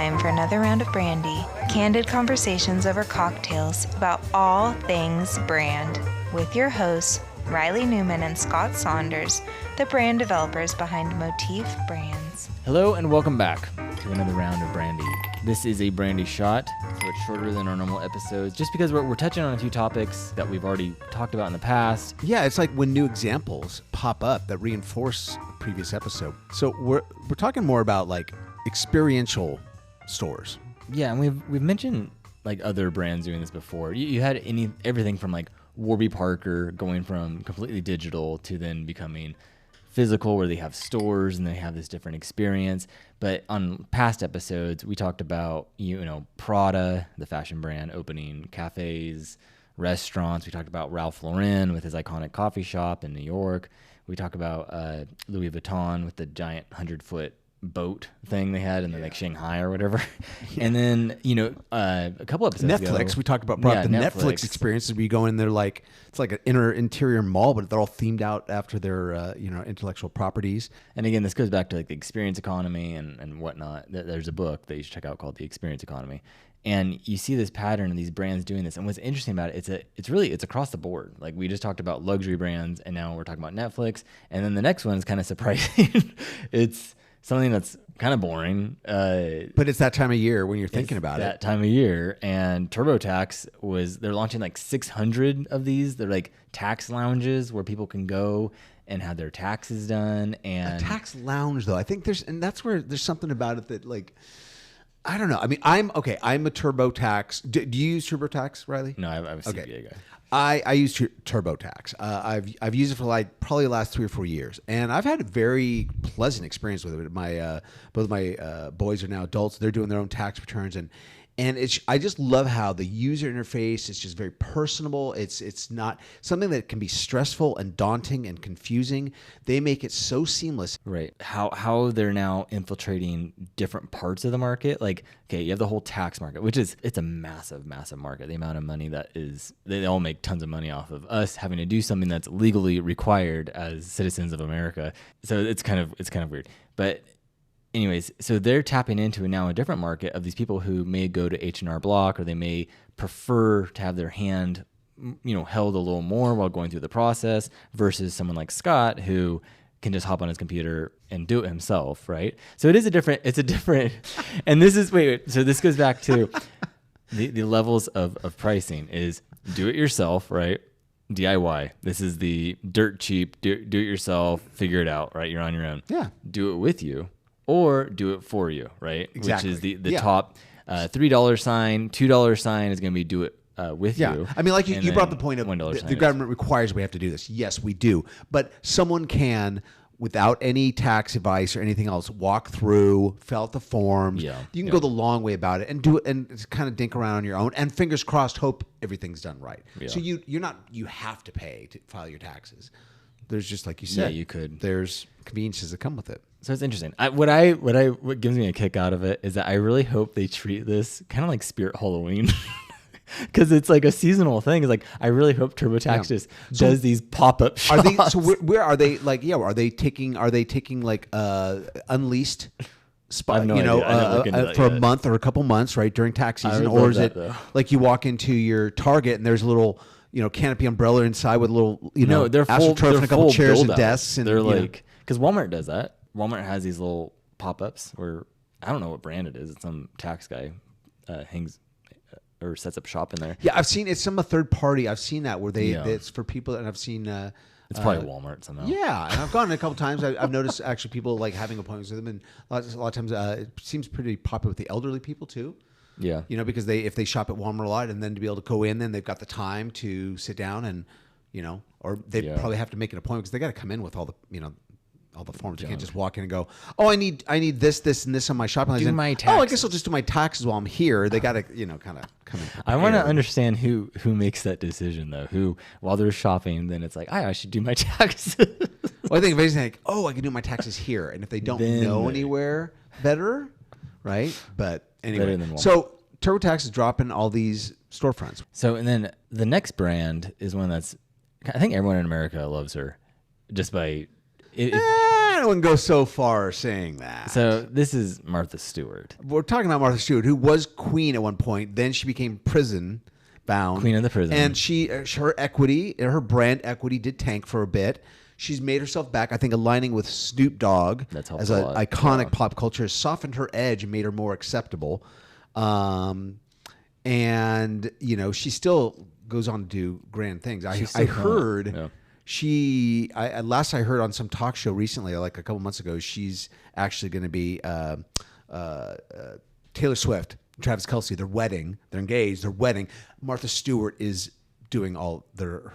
time for another round of brandy. Candid conversations over cocktails about all things brand with your hosts, Reilly Newman and Scott Saunders, the brand developers behind Motif Brands. Hello and welcome back to another round of brandy. This is a brandy shot, so it's shorter than our normal episodes, just because we're touching on a few topics that we've already talked about in the past. Yeah, it's like when new examples pop up that reinforce a previous episode. So we're talking more about like experiential stores. Yeah, and we've mentioned like other brands doing this before. You had everything from like Warby Parker going from completely digital to then becoming physical, where they have stores and they have this different experience. But on past episodes, we talked about, Prada, the fashion brand, opening cafes, restaurants. We talked about Ralph Lauren with his iconic coffee shop in New York. We talked about Louis Vuitton with the giant 100-foot boat thing they had in like Shanghai or whatever. And then, a couple episodes ago, we talked about the Netflix experiences where you go in there like, it's like an interior mall, but they're all themed out after their, intellectual properties. And again, this goes back to like the experience economy and whatnot. There's a book that you should check out called The Experience Economy. And you see this pattern of these brands doing this. And what's interesting about it, it's across the board. Like we just talked about luxury brands and now we're talking about Netflix. And then the next one is kind of surprising. It's something that's kind of boring. But it's that time of year when you're thinking about it. That time of year. And TurboTax they're launching like 600 of these. They're like tax lounges where people can go and have their taxes done. And a tax lounge though, I think that's where there's something about it that like, I don't know. I mean, I'm a TurboTax. Do you use TurboTax, Reilly? No, I'm a CPA guy. I use TurboTax. I've used it for like probably the last 3 or 4 years, and I've had a very pleasant experience with it. Both my boys are now adults; they're doing their own tax returns, and I just love how the user interface is just very personable. It's not something that can be stressful and daunting and confusing. They make it so seamless. Right. How they're now infiltrating different parts of the market. Like, okay, you have the whole tax market, which it's a massive, massive market. The amount of money they all make tons of money off of us having to do something that's legally required as citizens of America. So it's kind of weird. But anyways, so they're tapping into now a different market of these people who may go to H&R Block, or they may prefer to have their hand, held a little more while going through the process, versus someone like Scott who can just hop on his computer and do it himself, right? So it's a different, and this is, so this goes back to the levels of pricing is do it yourself, right? DIY. This is the dirt cheap, do it yourself, figure it out, right? You're on your own. Yeah. Do it with you. Or do it for you, right? Exactly. Which is the top $3 sign, $2 sign is going to be do it with you. I mean, like you brought the point of the government requires we have to do this. Yes, we do. But someone can, without any tax advice or anything else, walk through, fill out the forms. Yeah. You can go the long way about it and do it and kind of dink around on your own. And fingers crossed, hope everything's done right. Yeah. So you have to pay to file your taxes. There's just, like you said, you could. There's conveniences that come with it. So it's interesting. What gives me a kick out of it is that I really hope they treat this kind of like Spirit Halloween, because it's like a seasonal thing. It's like I really hope TurboTax just does these pop-up shops. Where are they? Like, are they taking like unleased? Spot, for a month or a couple months, right, during tax season, or is it like you walk into your Target and there's a little canopy umbrella inside with a little they're full, and a couple chairs and desks, and they're like, because Walmart does that. Walmart has these little pop-ups where I don't know what brand it is. It's some tax guy hangs or sets up shop in there. Yeah, I've seen it's some third party. I've seen that where it's for people, and I've seen it's probably Walmart somehow. Yeah, and I've gone a couple times. I've noticed actually people like having appointments with them, and a lot of times it seems pretty popular with the elderly people too. Yeah, because if they shop at Walmart a lot, and then to be able to go in, then they've got the time to sit down and or they probably have to make an appointment because they got to come in with all the all the forms. You can't just walk in and go, oh, I need this, this, and this on my shopping list. Do my taxes. Oh, I guess I'll just do my taxes while I'm here. They got to, kind of come in. I want to understand who makes that decision though. Who, while they're shopping, then it's like, I should do my taxes. Well, I think if anything, like, I can do my taxes here, and if they don't know anywhere better, right? But anyway, so TurboTax is dropping all these storefronts. So, and then the next brand is one that's, I think everyone in America loves her, just by. I don't wouldn't go so far saying that. So this is Martha Stewart. We're talking about Martha Stewart, who was queen at one point. Then she became prison bound. Queen of the prison. And her brand equity did tank for a bit. She's made herself back, I think, aligning with Snoop Dogg as an iconic pop culture, has softened her edge and made her more acceptable. And, she still goes on to do grand things. I heard last I heard on some talk show recently, like a couple months ago, she's actually going to be Taylor Swift, Travis Kelce, their wedding. They're engaged, their wedding. Martha Stewart is doing her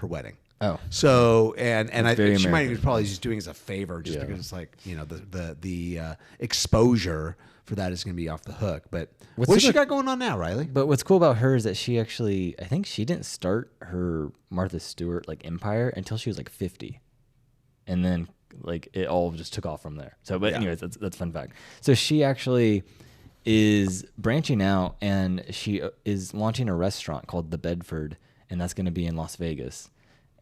wedding. Oh, so she might be probably just doing it as a favor, just because it's like the exposure for that is going to be off the hook. But what does she got going on now, Reilly? But what's cool about her is that she actually, I think she didn't start her Martha Stewart empire until she was 50, and then it all just took off from there. So, but anyways, that's a fun fact. So she actually is branching out, and she is launching a restaurant called The Bedford, and that's going to be in Las Vegas.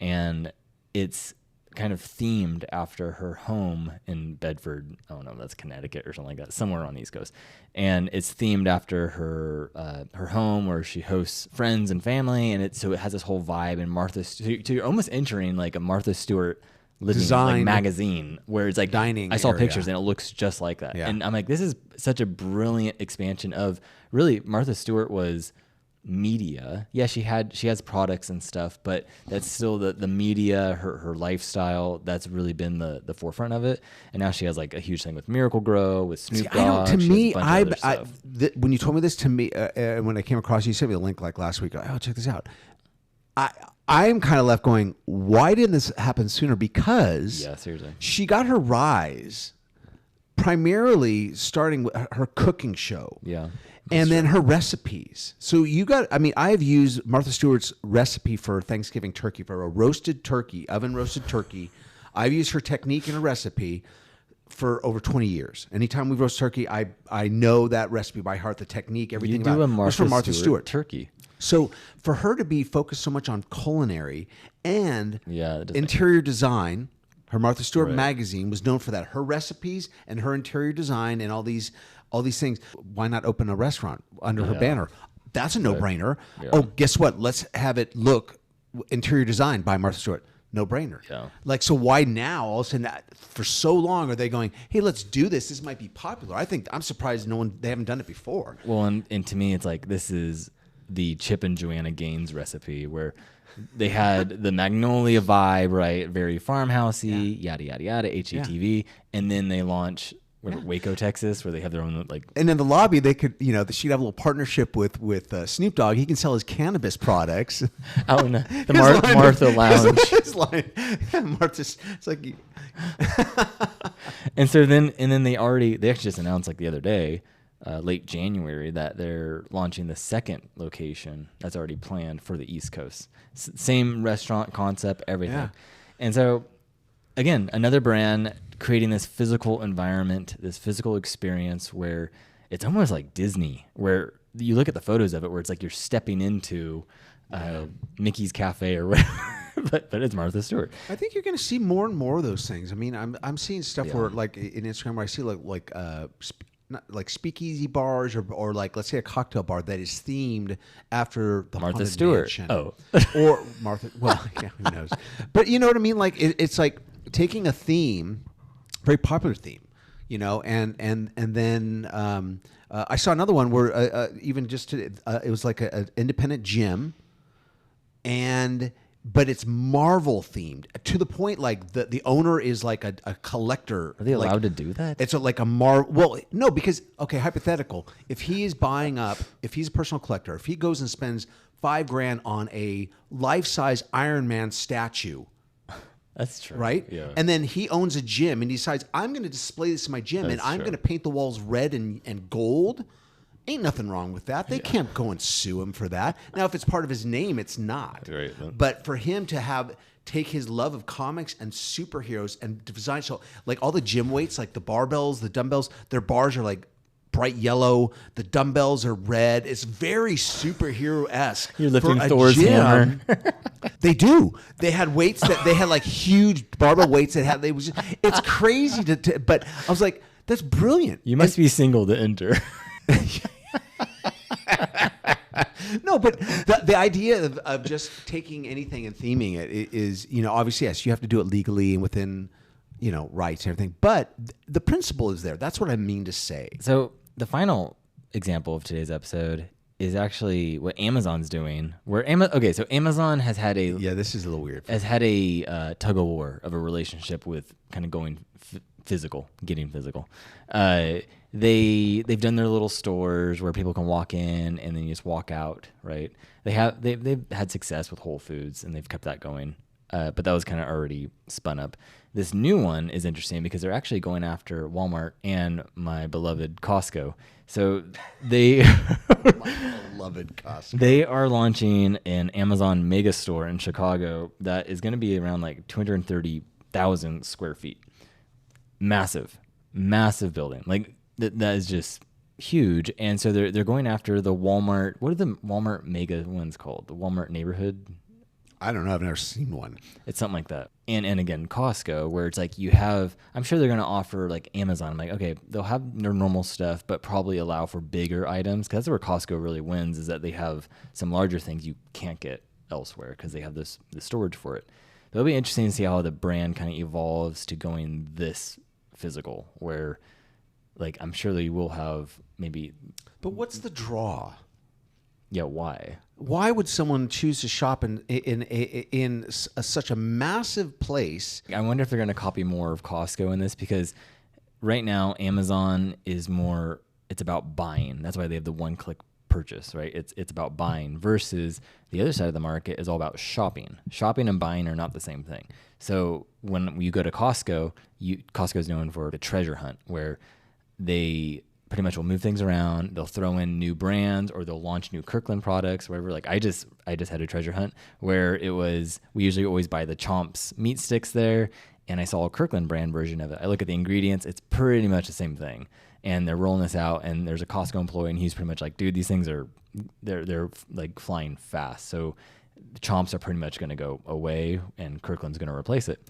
And it's kind of themed after her home in Bedford. Oh no, that's Connecticut or something like that, somewhere on the East Coast. And it's themed after her home, where she hosts friends and family, and so it has this whole vibe. And so you're almost entering a Martha Stewart living magazine, where it's dining. I saw pictures and it looks just like that. Yeah. And I'm this is such a brilliant expansion of really Martha Stewart was media. Yeah, she has products and stuff, but that's still the media, her lifestyle, that's really been the forefront of it. And now she has a huge thing with Miracle Grow, with Snoop Dogg. When you told me this, when I came across, you sent me the link last week. Oh, check this out. I'm kind of left going, why didn't this happen sooner? Because seriously, she got her rise primarily starting with her cooking show. Yeah. And then her recipes. So I've used Martha Stewart's recipe for Thanksgiving turkey, for a roasted turkey, oven roasted turkey. I've used her technique and her recipe for over 20 years. Anytime we roast turkey, I know that recipe by heart, the technique, everything about it. It's from Martha Stewart turkey. So for her to be focused so much on culinary and interior design, her Martha Stewart magazine was known for that. Her recipes and her interior design and all these things. Why not open a restaurant under her banner? That's a no-brainer. Yeah. Oh, guess what? Let's have it look interior design by Martha Stewart. No-brainer. Yeah. So why now, all of a sudden, for so long, are they going, hey, let's do this. This might be popular. I'm surprised they haven't done it before. Well, and to me, it's this is the Chip and Joanna Gaines recipe, where they had the Magnolia vibe, right? Very farmhousey, yada, yada, yada, HGTV. And then they launch Waco, Texas, where they have their own And in the lobby, they could, she'd have a little partnership with Snoop Dogg. He can sell his cannabis products out in the Martha Lounge. His line, Martha's. It's and so then they actually just announced the other day, late January, that they're launching the second location that's already planned for the East Coast. Same restaurant concept, everything. Yeah. And so, again, another brand creating this physical environment, this physical experience where it's almost like Disney, where you look at the photos of it, where it's you're stepping into Mickey's Cafe or whatever, but it's Martha Stewart. I think you're going to see more and more of those things. I mean, I'm seeing stuff where in Instagram where I see not speakeasy bars or let's say a cocktail bar that is themed after the Martha Stewart. Mansion. Oh, or Martha. Well, yeah, who knows? But you know what I mean? It's taking a theme, very popular theme, and then I saw another one where even just today, it was an independent gym, but it's Marvel themed to the point the owner is a collector. Are they allowed to do that? It's a Marvel. Well, no, because hypothetical. If he is if he's a personal collector, if he goes and spends $5,000 on a life-size Iron Man statue. That's true. Right? Yeah. And then he owns a gym and he decides, I'm going to display this in my gym and I'm going to paint the walls red and gold. Ain't nothing wrong with that. They can't go and sue him for that. Now, if it's part of his name, it's not. Right. But for him to take his love of comics and superheroes and design, so all the gym weights, the barbells, the dumbbells, their bars are bright yellow. The dumbbells are red. It's very superhero-esque. You're lifting Thor's hammer. They do. They had weights that they had like huge barbell weights that had. It's crazy but I was like, that's brilliant. You must be single to enter. No, but the idea of just taking anything and theming it is, obviously, yes, you have to do it legally and within, rights and everything. But the principle is there. That's what I mean to say. So the final example of today's episode is actually what Amazon's doing. So Amazon has had this is a little weird. Has had a tug of war of a relationship with kind of going physical, getting physical. They've done their little stores where people can walk in and then you just walk out, right? They've had success with Whole Foods and they've kept that going. But that was kind of already spun up. This new one is interesting because they're actually going after Walmart and my beloved Costco. So my beloved Costco. They are launching an Amazon mega store in Chicago that is going to be around like 230,000 square feet. Massive building. Like that is just huge. And so they're going after the Walmart. What are the Walmart mega ones called? The Walmart neighborhood? I don't know. I've never seen one. It's something like that. And again, Costco, where it's like I'm sure they're going to offer like Amazon. I'm like, okay, they'll have their normal stuff, but probably allow for bigger items. Because that's where Costco really wins, is that they have some larger things you can't get elsewhere because they have the storage for it. It'll be interesting to see how the brand kind of evolves to going this physical, where like I'm sure they will have maybe. But what's the draw? Yeah, why? Why would someone choose to shop in such a massive place? I wonder if they're going to copy more of Costco in this, because right now Amazon is more, it's about buying. That's why they have the one-click purchase, right? It's about buying, versus the other side of the market is all about shopping. Shopping and buying are not the same thing. So when you go to Costco, Costco is known for the treasure hunt, where they pretty much will move things around. They'll throw in new brands, or they'll launch new Kirkland products, whatever. Like I just had a treasure hunt where we usually always buy the Chomps meat sticks there, and I saw a Kirkland brand version of it. I look at the ingredients, it's pretty much the same thing. And they're rolling this out, and there's a Costco employee, and he's pretty much like, dude, these things they're like flying fast. So the Chomps are pretty much going to go away, and Kirkland's going to replace it.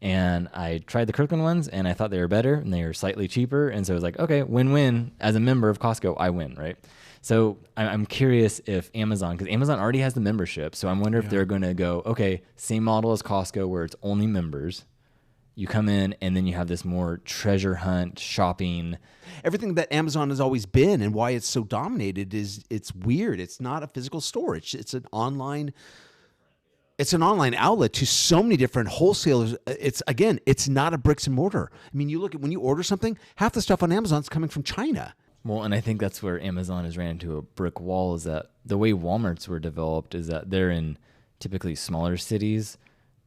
And I tried the Kirkland ones, and I thought they were better, and they were slightly cheaper. And so I was like, okay, win-win. As a member of Costco, I win, right? So I'm curious if Amazon, because Amazon already has the membership, so I'm wondering if they're going to go, okay, same model as Costco where it's only members. You come in, and then you have this more treasure hunt, shopping. Everything that Amazon has always been, and why it's so dominated, is it's weird. It's not a physical store. It's an online. It's an online outlet to so many different wholesalers. It's not a bricks and mortar. I mean, you look at when you order something, half the stuff on Amazon is coming from China. Well, and I think that's where Amazon has ran into a brick wall, is that the way Walmarts were developed is that they're in typically smaller cities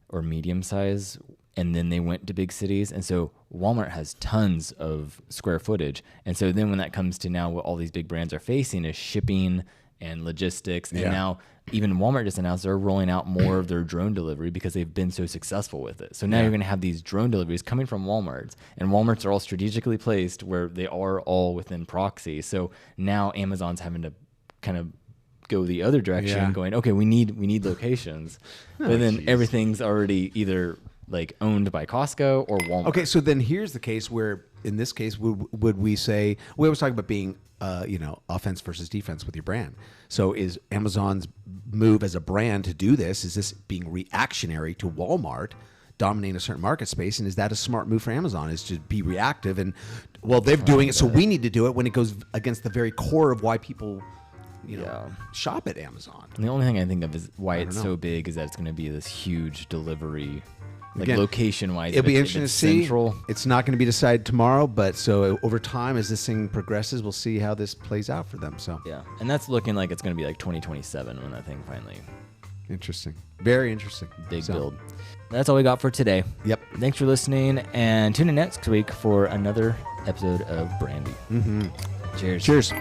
or medium size, and then they went to big cities. And so Walmart has tons of square footage. And so then when that comes to now what all these big brands are facing is shipping and logistics. And now even Walmart just announced they're rolling out more of their drone delivery because they've been so successful with it. So now you're going to have these drone deliveries coming from Walmarts, and Walmarts are all strategically placed where they are all within proxy. So now Amazon's having to kind of go the other direction, going, okay, we need locations. But then everything's already either like owned by Costco or Walmart. Okay, so then here's the case where, in this case, would we say, we always talk about being, offense versus defense with your brand. So is Amazon's move as a brand to do this, is this being reactionary to Walmart dominating a certain market space? And is that a smart move for Amazon, is to be reactive and, well, they're doing it, so we need to do it, when it goes against the very core of why people shop at Amazon? And the only thing I think of is why it's so big is that it's going to be this huge delivery. Like Again, location-wise, it'll be interesting to see. Central. It's not going to be decided tomorrow, but so over time, as this thing progresses, we'll see how this plays out for them. So yeah, and that's looking like it's going to be like 2027 when that thing finally. Interesting, very interesting, big build. That's all we got for today. Yep. Thanks for listening, and tune in next week for another episode of Brandy. Mm-hmm. Cheers. Cheers.